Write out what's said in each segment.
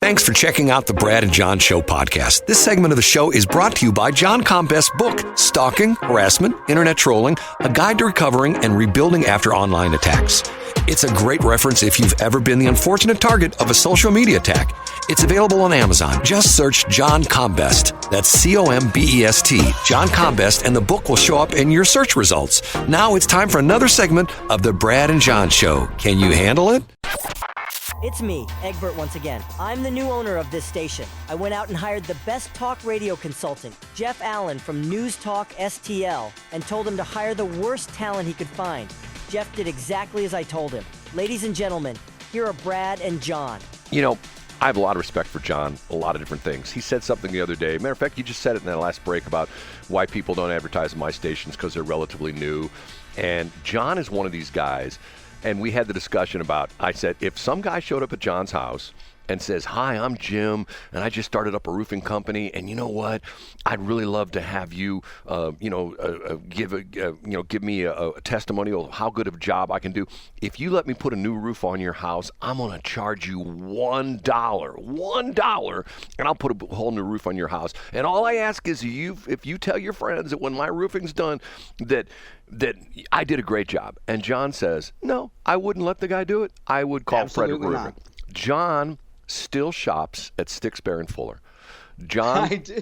Thanks for checking out the Brad and John Show podcast. This segment of the show is brought to you by John Combest's book, Stalking, Harassment, Internet Trolling, A Guide to Recovering and Rebuilding After Online Attacks. It's a great reference if you've ever been the unfortunate target of a social media attack. It's available on Amazon. Just search John Combest. That's C-O-M-B-E-S-T, John Combest, and the book will show up in your search results. Now it's time for another segment of the Brad and John Show. Can you handle it? It's me, Egbert, once again. I'm the new owner of this station. I went out and hired the best talk radio consultant, Jeff Allen from News Talk STL, and told him to hire the worst talent he could find. Jeff did exactly as I told him. Ladies and gentlemen, here are Brad and John. You know, I have a lot of respect for John, a lot of different things. He said something the other day. Matter of fact, you just said it in that last break about why people don't advertise on my stations because they're relatively new. And John is one of these guys. And we had the discussion about, I said, if some guy showed up at John's house and says, "Hi, I'm Jim, and I just started up a roofing company, and you know what? I'd really love to have you, give me a testimonial of how good of a job I can do. If you let me put a new roof on your house, I'm going to charge you $1, and I'll put a whole new roof on your house. And all I ask is if you tell your friends that when my roofing's done, that I did a great job." And John says, "No, I wouldn't let the guy do it. I would call Frederick Roofing." Not. John still shops at Sticks, Bear, and Fuller. John, I do.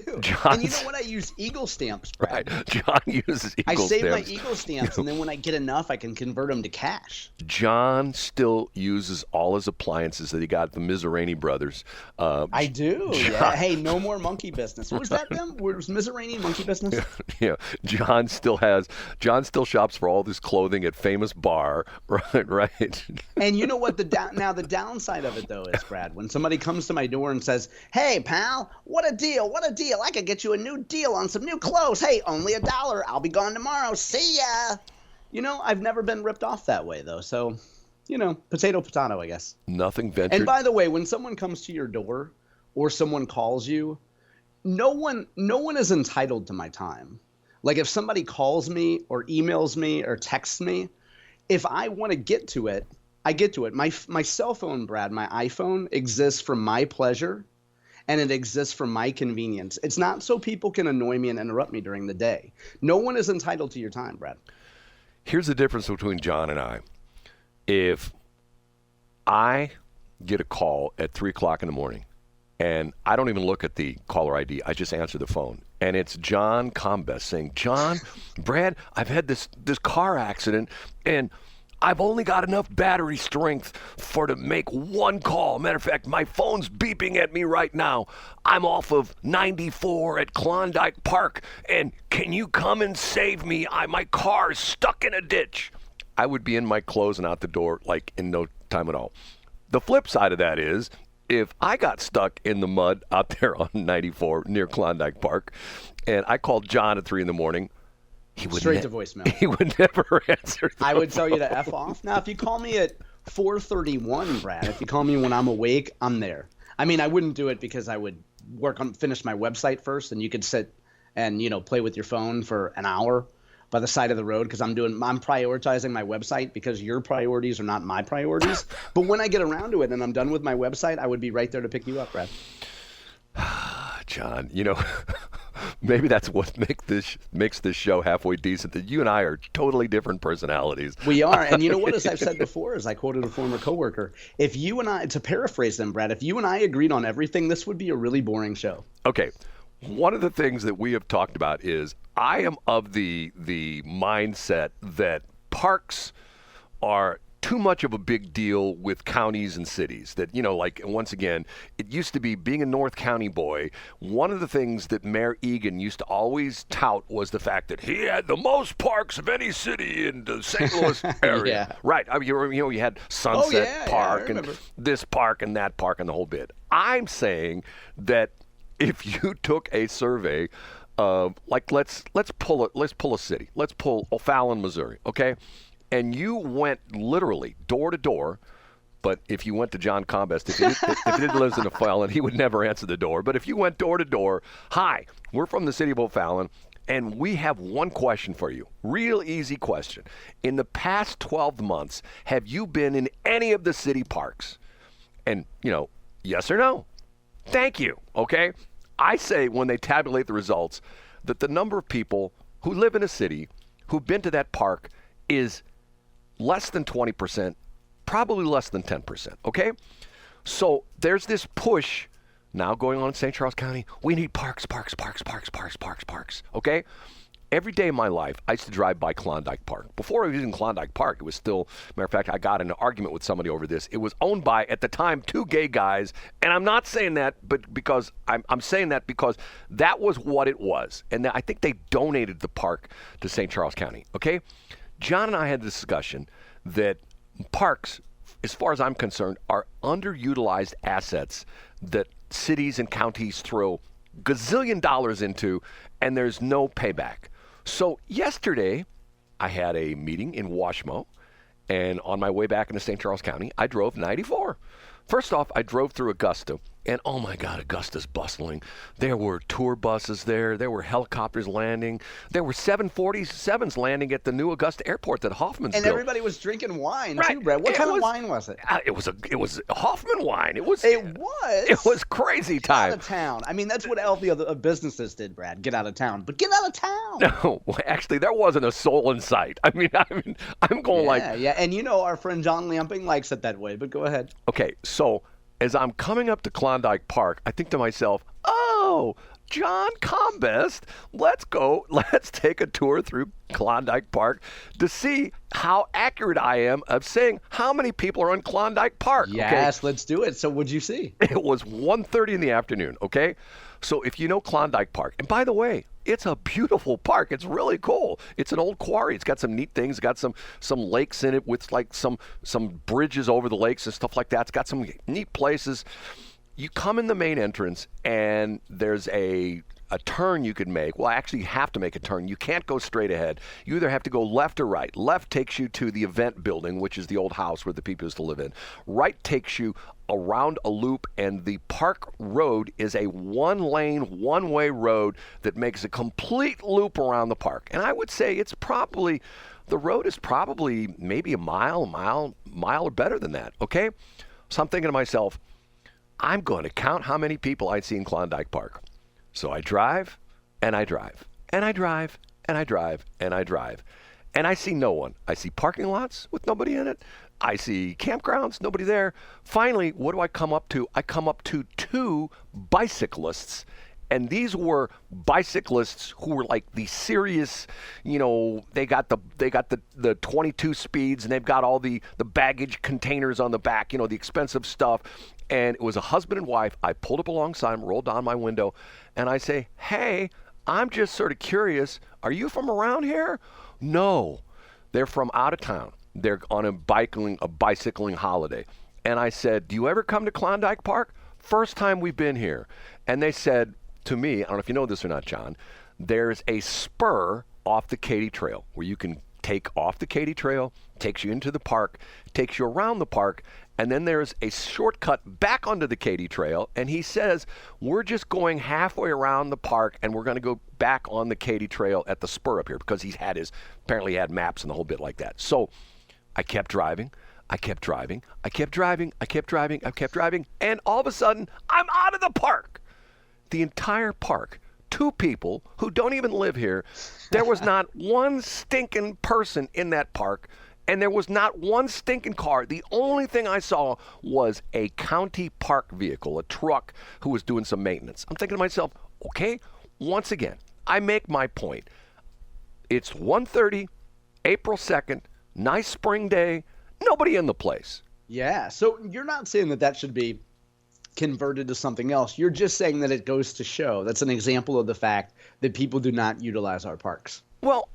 And you know what? I use Eagle stamps, Brad. Right. John uses Eagle stamps. I save my Eagle stamps, and then when I get enough, I can convert them to cash. John still uses all his appliances that he got at the Mizraini Brothers. I do. John, yeah. Hey, no more monkey business. Was that them? Was Mizraini monkey business? Yeah. John still shops for all this clothing at Famous Bar. Right. And you know what? The downside of it though is, Brad, when somebody comes to my door and says, "Hey, pal, what a deal. I could get you a new deal on some new clothes. Hey, only $1. I'll be gone tomorrow. See ya." You know, I've never been ripped off that way, though. So, you know, potato, I guess. Nothing ventured. And by the way, when someone comes to your door or someone calls you, no one is entitled to my time. Like if somebody calls me or emails me or texts me, if I want to get to it, I get to it. My cell phone, Brad, my iPhone exists for my pleasure. And it exists for my convenience. It's not so people can annoy me and interrupt me during the day. No one is entitled to your time, Brad. Here's the difference between John and I. If I get a call at 3 o'clock in the morning, and I don't even look at the caller ID, I just answer the phone, and it's John Combest saying, "John, Brad, I've had this car accident, and I've only got enough battery strength to make one call. Matter of fact, my phone's beeping at me right now. I'm off of 94 at Klondike Park, and can you come and save me? My car's stuck in a ditch." I would be in my clothes and out the door like in no time at all. The flip side of that is, if I got stuck in the mud out there on 94 near Klondike Park, and I called John at 3 in the morning, he would straight to voicemail. He would never answer the I would tell you to F off. Now, if you call me at 4:31, Brad, if you call me when I'm awake, I'm there. I mean, I wouldn't do it because I would finish my website first, and you could sit and, play with your phone for an hour by the side of the road because I'm prioritizing my website because your priorities are not my priorities. But when I get around to it and I'm done with my website, I would be right there to pick you up, Brad. John, maybe that's what makes this show halfway decent, that you and I are totally different personalities. We are. And you know what, as I've said before, as I quoted a former coworker, if you and I, to paraphrase them, Brad, if you and I agreed on everything, this would be a really boring show. Okay. One of the things that we have talked about is I am of the mindset that parks are too much of a big deal with counties and cities. That, like, once again, it used to be, being a North County boy, one of the things that Mayor Egan used to always tout was the fact that he had the most parks of any city in the St. Louis area. Yeah. Right. I mean, you had Sunset Park and this park and that park and the whole bit. I'm saying that if you took a survey of, like, let's pull a city. Let's pull O'Fallon, Missouri, okay? And you went literally door to door, but if you went to John Combest, if he lives in O'Fallon, he would never answer the door. But if you went door to door, "Hi, we're from the city of O'Fallon, and we have one question for you. Real easy question. In the past 12 months, have you been in any of the city parks?" And, yes or no. Thank you, okay? I say when they tabulate the results that the number of people who live in a city who've been to that park is less than 20%, probably less than 10%, okay? So there's this push now going on in St. Charles County. We need parks, okay? Every day of my life, I used to drive by Klondike Park. Before I was in Klondike Park, it was still, matter of fact, I got in an argument with somebody over this. It was owned by, at the time, 2 gay guys. And I'm not saying that but because I'm saying that because that was what it was. And I think they donated the park to St. Charles County, okay? John and I had a discussion that parks, as far as I'm concerned, are underutilized assets that cities and counties throw gazillion dollars into, and there's no payback. So yesterday, I had a meeting in Washmo, and on my way back into St. Charles County, I drove 94. First off, I drove through Augusta, and oh my God, Augusta's bustling. There were tour buses there. There were helicopters landing. There were 747s landing at the new Augusta airport that Hoffman's built. And everybody was drinking wine Right. too, Brett. What kind of wine was it? It was Hoffman wine. It was crazy Get out time. of town. I mean, that's what all the other businesses did, Brad. Get out of town. But get out of town. No, well, actually, there wasn't a soul in sight. I'm going Yeah. And you know our friend John Lamping likes it that way, but go ahead. Okay, so as I'm coming up to Klondike Park, I think to myself, oh, John Combest, let's take a tour through Klondike Park to see how accurate I am of saying how many people are on Klondike Park. Yes, okay? let's do it. So what'd you see? It was 1:30 in the afternoon, okay? So if you know Klondike Park, and by the way, it's a beautiful park. It's really cool. It's an old quarry. It's got some neat things. It's got some lakes in it with like some bridges over the lakes and stuff like that. It's got some neat places. You come in the main entrance, and there's a turn you could make. Well, actually, you have to make a turn. You can't go straight ahead. You either have to go left or right. Left takes you to the event building, which is the old house where the people used to live in. Right takes you around a loop, and the park road is a one-lane, one-way road that makes a complete loop around the park. And I would say the road is probably maybe a mile or better than that, okay? So I'm thinking to myself, I'm going to count how many people I see in Klondike Park. So I drive, and I drive, and I drive, and I drive, and I drive. And I see no one. I see parking lots with nobody in it. I see campgrounds, nobody there. Finally, what do I come up to? I come up to 2 bicyclists. And these were bicyclists who were like the serious, they got the 22 speeds, and they've got all the baggage containers on the back, the expensive stuff. And it was a husband and wife. I pulled up alongside them, rolled down my window, and I say, hey, I'm just sort of curious. Are you from around here? No, they're from out of town. They're on a bicycling holiday. And I said, do you ever come to Klondike Park? First time we've been here. And they said to me, I don't know if you know this or not, John, there's a spur off the Katy Trail where you can take off the Katy Trail, takes you into the park, takes you around the park, and then there's a shortcut back onto the Katy Trail. And he says, we're just going halfway around the park, and we're going to go back on the Katy Trail at the spur up here, because apparently he had maps and the whole bit like that. So I kept driving, and all of a sudden, I'm out of the park. The entire park, 2 people who don't even live here. There was not one stinking person in that park, and there was not one stinking car. The only thing I saw was a county park vehicle, a truck who was doing some maintenance. I'm thinking to myself, okay, once again, I make my point. It's 1:30, April 2nd, nice spring day, nobody in the place. Yeah, so you're not saying that should be converted to something else. You're just saying that it goes to show. That's an example of the fact that people do not utilize our parks. Well,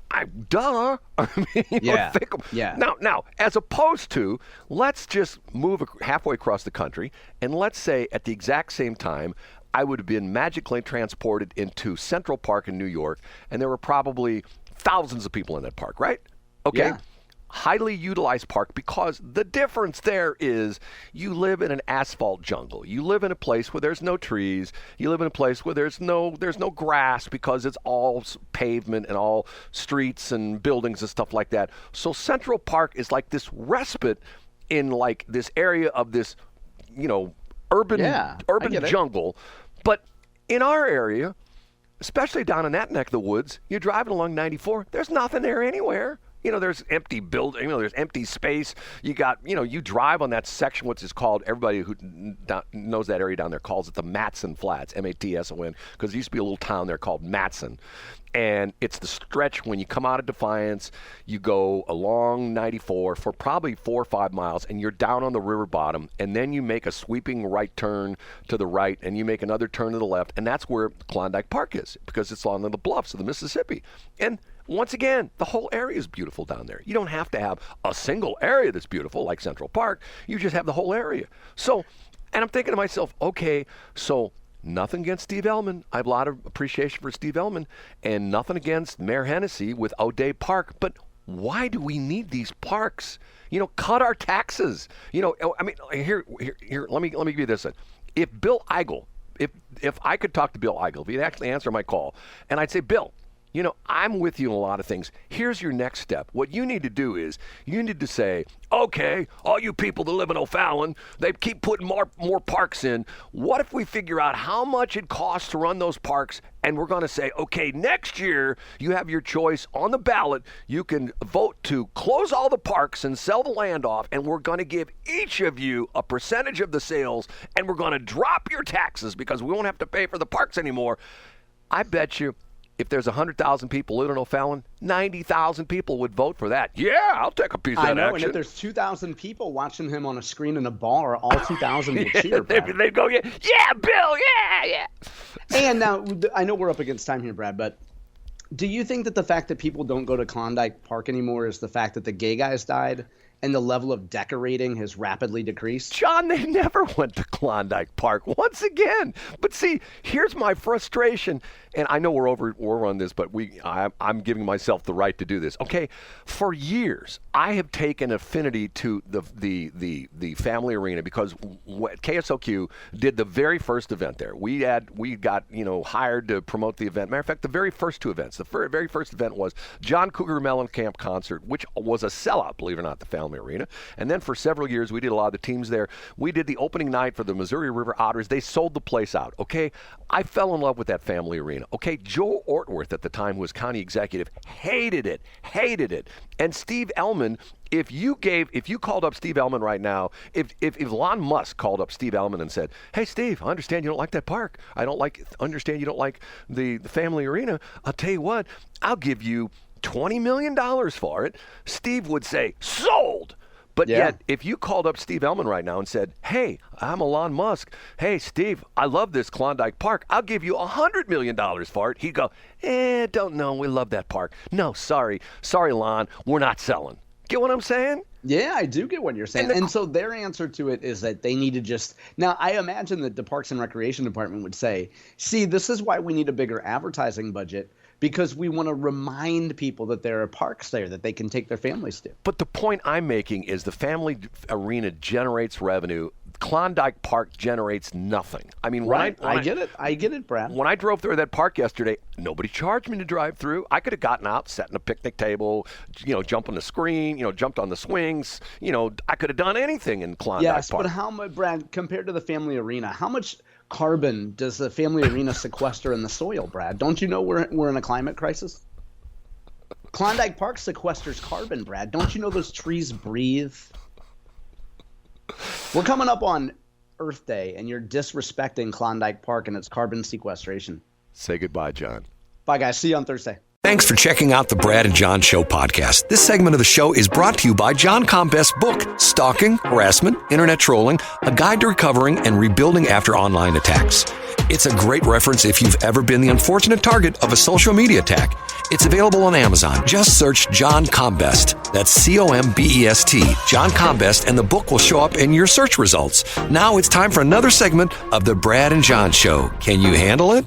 duh. I mean, Yeah. Yeah. Now, as opposed to, let's just move halfway across the country, and let's say at the exact same time, I would have been magically transported into Central Park in New York, and there were probably thousands of people in that park, right? Okay. Yeah. Highly utilized park, because the difference there is you live in an asphalt jungle. You live in a place where there's no trees. You live in a place where there's no grass, because it's all pavement and all streets and buildings and stuff like that. So Central Park is like this respite in like this area of this, urban get it. jungle. But in our area, especially down in that neck of the woods, you're driving along 94, there's nothing there anywhere. There's empty building, there's empty space. You got, you drive on that section, which is called, everybody who knows that area down there calls it the Matson Flats, Matson, because there used to be a little town there called Matson. And it's the stretch when you come out of Defiance, you go along 94 for probably 4 or 5 miles, and you're down on the river bottom, and then you make a sweeping right turn to the right, and you make another turn to the left, and that's where Klondike Park is, because it's on the bluffs of the Mississippi. And once again, the whole area is beautiful down there. You don't have to have a single area that's beautiful like Central Park. You just have the whole area. So, and I'm thinking to myself, okay, so nothing against Steve Ellman. I have a lot of appreciation for Steve Ellman, and nothing against Mayor Hennessy with O'Day Park. But why do we need these parks? Cut our taxes. I mean, here. Let me give you this. If Bill Eigel, if I could talk to Bill Eigel, if he'd actually answer my call, and I'd say, Bill, I'm with you in a lot of things. Here's your next step. What you need to do is you need to say, okay, all you people that live in O'Fallon, they keep putting more parks in. What if we figure out how much it costs to run those parks, and we're going to say, okay, next year you have your choice on the ballot. You can vote to close all the parks and sell the land off, and we're going to give each of you a percentage of the sales, and we're going to drop your taxes because we won't have to pay for the parks anymore. I bet you, if there's 100,000 people living in O'Fallon, 90,000 people would vote for that. Yeah, I'll take a piece of that action. And if there's 2,000 people watching him on a screen in a bar, all 2,000 would cheer, Brad. They'd go, yeah, Bill, yeah. And now, I know we're up against time here, Brad, but do you think that the fact that people don't go to Klondike Park anymore is the fact that the gay guys died and the level of decorating has rapidly decreased? John, they never went to Klondike Park once again. But see, here's my frustration, and I know we're on this, but I'm giving myself the right to do this. Okay, for years I have taken affinity to the family arena because KSOQ did the very first event there. We got hired to promote the event. Matter of fact, the very first two events. The very first event was John Cougar Mellencamp concert, which was a sellout, believe it or not, the family arena. And then for several years, we did a lot of the teams there. We did the opening night for the Missouri River Otters. They sold the place out, okay? I fell in love with that family arena, okay? Joe Ortworth at the time, who was county executive, hated it. And Steve Ellman, if you called up Steve Ellman right now, if Elon Musk called up Steve Ellman and said, hey, Steve, I understand you don't like that park. Understand you don't like the family arena. I'll tell you what, I'll give you $20 million for it, Steve would say, sold. But yet, if you called up Steve Ellman right now and said, hey, I'm Elon Musk. Hey, Steve, I love this Klondike Park. I'll give you $100 million for it. He'd go, don't know. We love that park. No, sorry, Elon, we're not selling. Get what I'm saying? Yeah, I do get what you're saying. And so their answer to it is that they need to just – now, I imagine that the Parks and Recreation Department would say, see, this is why we need a bigger advertising budget, because we want to remind people that there are parks there that they can take their families to. But the point I'm making is the family arena generates revenue. Klondike Park generates nothing. I mean, I get it, Brad. When I drove through that park yesterday, nobody charged me to drive through. I could have gotten out, sat in a picnic table, jump on the screen, jumped on the swings. I could have done anything in Klondike Park. Yes, but how much, Brad, compared to the family arena, how much carbon does the family arena sequester in the soil, Brad? Don't you know we're in a climate crisis? Klondike Park sequesters carbon, Brad. Don't you know those trees breathe? We're coming up on Earth Day, and you're disrespecting Klondike Park and its carbon sequestration. Say goodbye, John. Bye, guys. See you on Thursday. Thanks for checking out the Brad and John Show podcast. This segment of the show is brought to you by John Combest's book, Stalking, Harassment, Internet Trolling, A Guide to Recovering and Rebuilding After Online Attacks. It's a great reference if you've ever been the unfortunate target of a social media attack. It's available on Amazon. Just search John Combest. That's Combest, John Combest, and the book will show up in your search results. Now it's time for another segment of the Brad and John Show. Can you handle it?